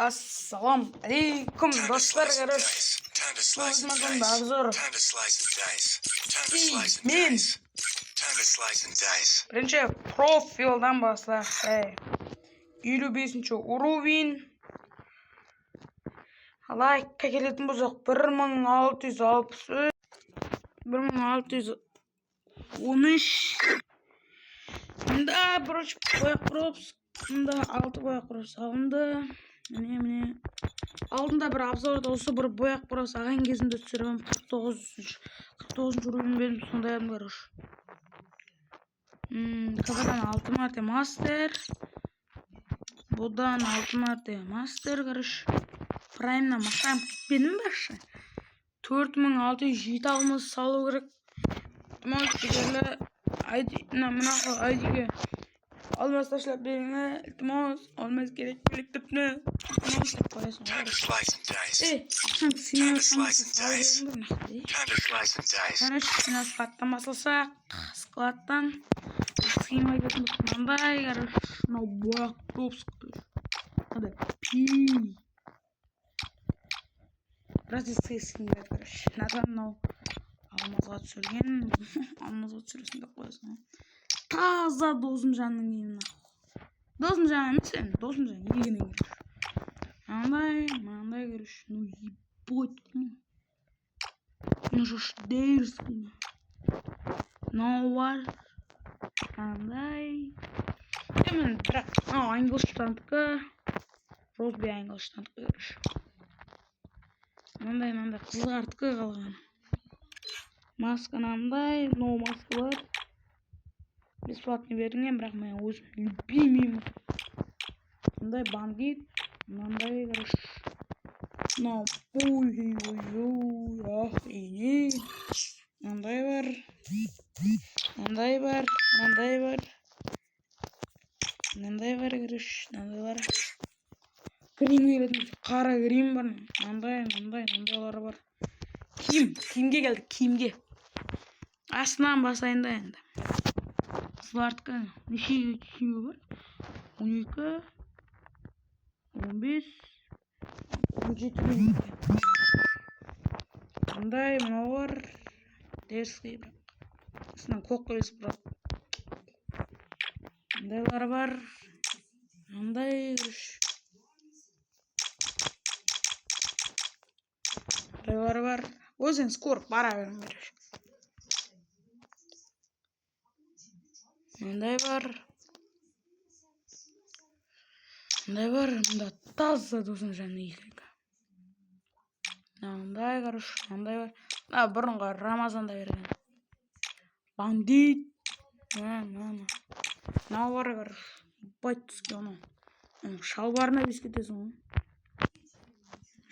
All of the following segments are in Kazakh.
Assalomu alaykum do'stlar, men birinchi profildan boshlab 55 urovin like kelетін болсақ 1663 1613 мында бірінші бояқ құрып мында 6 бояқ құрып салынды. Міне алдында бір обзорда осы бір бояқ құрып салған кезімде түсіріп 49 уровень бердім, сондай едім короче. Кафедан 6 мәрте мастер, бұдан 6 мәрте мастер короче. Праймнан мақтам кетпенім баршы. 4607 алмыз салу керек. Мөлтігерлі айдиге алмаз ташлап беріңі, iltimos, olmaz gerek bölük tüpnü. Sinaz qattan basılsaq, skladdan схема кетіп мынандай, мынау бояқ көп sıkıyor. Hadi разница ескендер, надан мынау алмазға түсірген, алмазға түсіресің деп қоясың. Таза досым жанның емін. Досым жанның емес енді, досым жанның егінің көріш. Маңдай көріш. Ну ебать күні. Ну жош дейірс күні. Мынау бар. Маңдай. Емен бірақ аңғылыштандықы. Розби аңғылыштандықы көріш. Маңдай қызғартықы қалған. Маска маңдай. Мынау маска бар. Бесплатный берген, бірақ мен өзім любимым. Мындай бандит, мындай короче. Мынау охренеть. Мындай бар. Короче, мындай бар. Грим келетін, қара грим бар. Мындайлар бар. Киімге келдік, киімге. Астынан басайын да енді. Қызлартқа нешеге түсіме бар? 12, 15, 17 күн. Мындай мынау бар. Дерске бірақ. Астынан көк келесі бұрат. Мындайлар бар. Мындай көріш. Мындайлар бар. Өзен скор бара берім береш. Мындай бар. Мында таза досым жанны екілік. Мындай короче, мындай бар. Бұрынғы Рамазанда берген. Бандит. Мынау бар короче. Бать түске оны. Шалбарына бес кетесің ғой.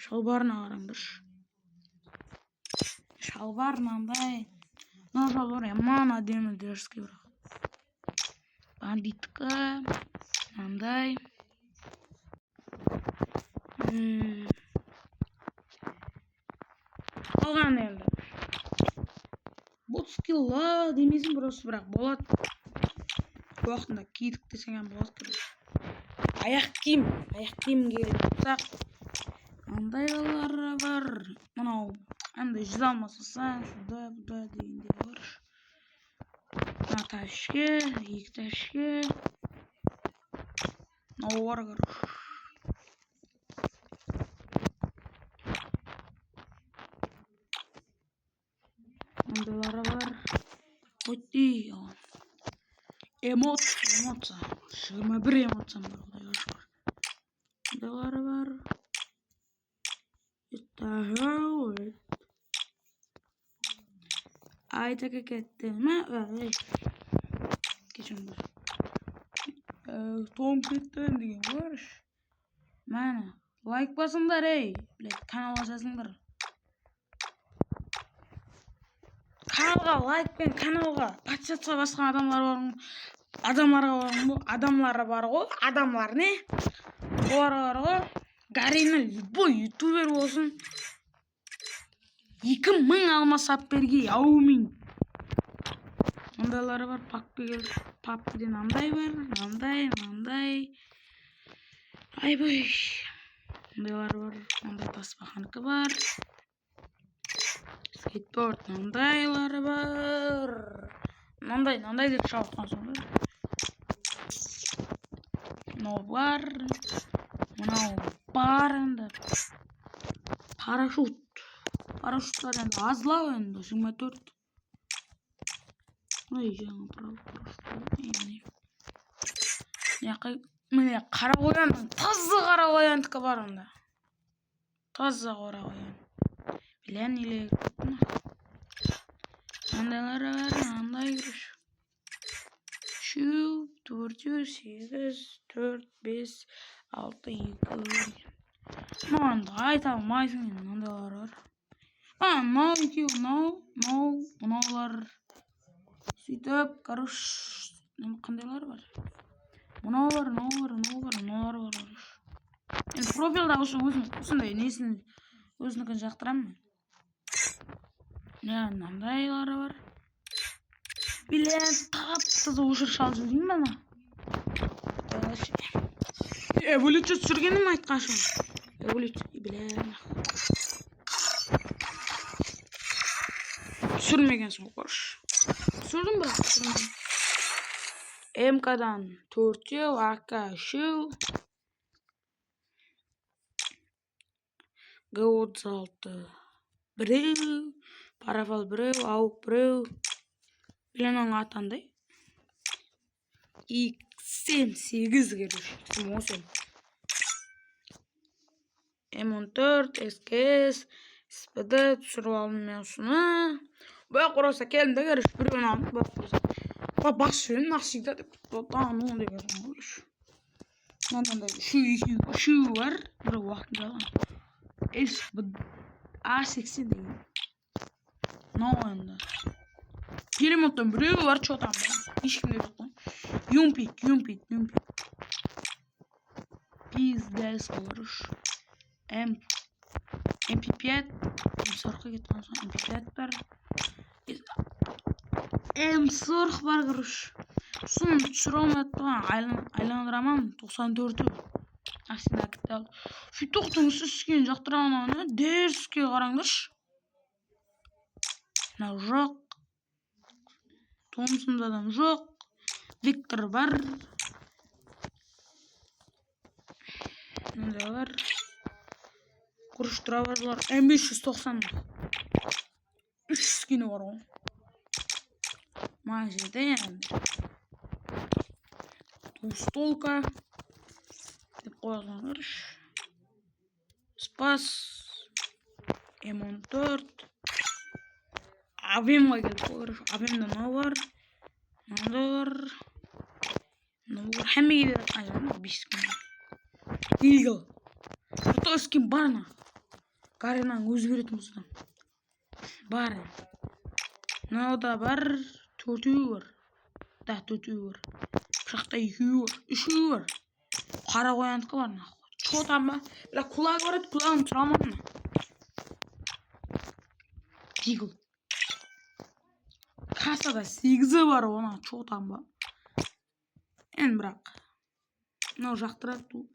Шалбарына қараңдаршы. Шалбар мындай. Мынау шалбар яман әдемі дерске бірақ. Бандитка, мындай. Қалған енді. Бұл скилла демесін бұрысы бірақ болады. Уақытында кидік десенген болады керек. Аяқ киім келіп тұсақ. Мындайлары бар. Мынау әнді 100 алмасысан, шуда дегенде бар. Мына тәшке, 2 тәшке. Мынау бар короче. Мындайлары бар. Өтті. Эмоция. 21 эмоциям бар. Мындайлары бар. Ayta kettim. Geçen var. Tom kettim деген var. Mana like basыңдар ей. Каналға жазыңдар. Каналға лайк пен каналға подписаться басқан адамлар бар ғой. Адамлар не? Олар бар ғой. Гарина любой ютубер болсын. 2000 алмасап берге аумин. Мындайлары бар, папкіден андай бар, андай. Айбой. Mındaylar var. Mınday tasbahanıkı var. Skateboard mındaylar var. Mınday dep şavutkan sonra. Mınau var. Mınau бар endi. Paraşut. Paraşutlar endi azlab endi 24. Ay жаңа paraşut. Mine qara qo'yanning toza qara qo'yanniki bor unda. Toza qora qo'yan. Bilen ile Andalar var, anda yürüş. Şu 408, 4, 5, 6, 2. Anda aytamaysın andalar var. No 2, no, bunalar. Sütüp, karış. Qandaylar var? Bunalar var. Yani profilde osындай несін өзінікін жақтырамын. Мынандайлары бар. Билен тап-таза өшір шалып жүрейін бе ана? Эволюция түсіргенім айтқаншым. Эволюция, билен. Түсірмегенсің қорыш. Түсірдім бірақ түсірмеген. МК'дан 4, АК 3. Г36 біреу, парафал біреу, ауық біреу. Білен оның атандай. X8 кереш. X10. M14, СКС, СПД түсіріп алдым мен осыны. Бұяқ ұраса келімді кереш. Біреуін алдым. Бұяқ ұраса. Бас жөнін ақсыйда деп. Бұяқтан оң деп ерім кереш. Мынандай шу бар. Бір уақытында алған. A80 değil. No anda. Pirimot'tan buraya var çoğdan ben. Hiç kimde yok lan. Yumpik. Biz ders alırız. MP5. M40 gitmez. MP5 var. M40 var kırış. Son süramadan aylandıramam 94'ü. Aslında gitti. Şu toxtunuz üstüne jaqtıramağını derske qarаңдаршы. Жоқ. Томсондадан жоқ. Виктор бар. Мындай бар. Құрыштыра бар. M590. 3 скини бар ғой. Мажеде енді. Двустолка. Деп қойғандаршы. Спас. M14. Abim var geldi. Abimde ne var? Ne var? Hem iyi de acaba bir skin. Eagle. Hatta skin barna. Karından özgürlük musun? Bar. Ne o da var? Tortuğu var. Da tortuğu var. Şakta 2 var. 3 var. Kara koyantıkı var. Çoğutan mı? Bila kulağı var. Kulağım turamam mı? Eagle. Kasada 8'i var ona çoğutan ba. En bırak. Ne jaqtırады.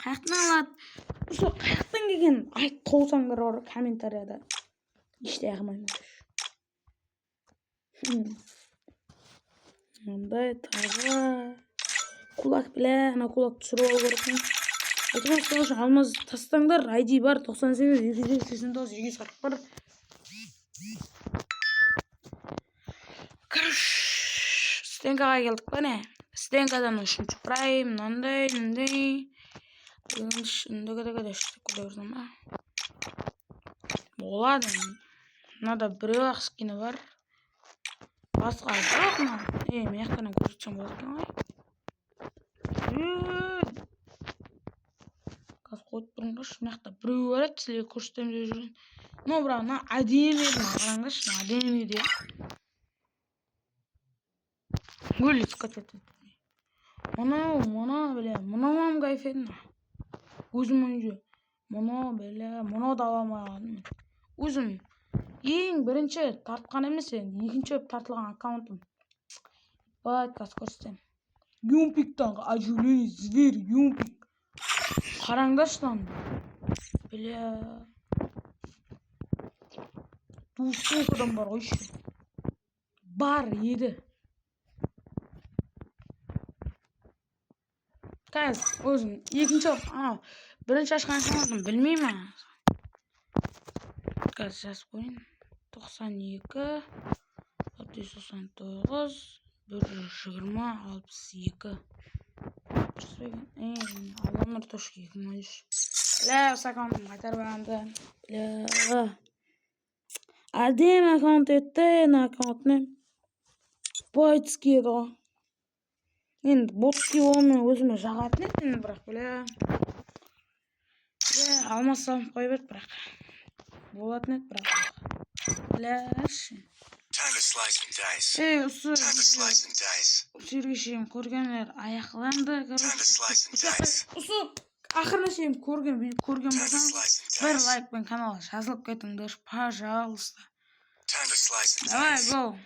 Қаяқтан алады. Осы қаяқтан келген айт қоусаңдар бар комментарияда. Еште ағымаймын. Мындай таза. Кулак біле, ана кулак түсіріп алу керек. Айтқан соң алмаз тастаңдар. ID бар 98 289 240 бар. Стенкаға келдік па не? Стенкадан үшінші прайм, мынандай. Үндігі көрдім ба? Болады. Мынада біреу ақ скині бар. Басқа жоқ ма? Мияқтан көрсетсем болады екен ғой. Қаз қойып бұрынғыш. Мияқта біреу бар еді, сіле көрсетем деп жүрген. Но бірақ мына әдемі еді, қараңдаршы, әдемі де. Гүл скатет. Мына біле, мынауам кайф еді. Өзім өнже. Мына да аламайғаным. Өзім ең бірінші тартқан емес енді, екінші тартылған аккаунтым. Каз көрсетем. Юмпиктан оживление зверь, юмпик. Қараңдаршы Bля. Duşlu adam var o işte. Bar yedi. Guys, o'zim ikkinchi birinchi ochgancha oldim, bilmayman. Guys, yazib qo'ying. 92 689 120 62. Adamlar toshga yıkmış. La sakalım qaytarib berdi. La. Adem account etdi, accountni. Boytski edi. Endi botki olmay o'zimga shag'atni endi biroq bula. Ya, almasam qo'yib biroq. Bo'latni biroq. Lash. Time to slice and dice. Usu. Time to slice and dice. Sergishim ko'rganlar oyoqlandi. Time to slice and dice. Usu. Axırlaşayım ko'rgan bo'lsam, bir like bilan kanalga yozilib ketinglar, пожалуйста. Time to slice and Давай, dice. go.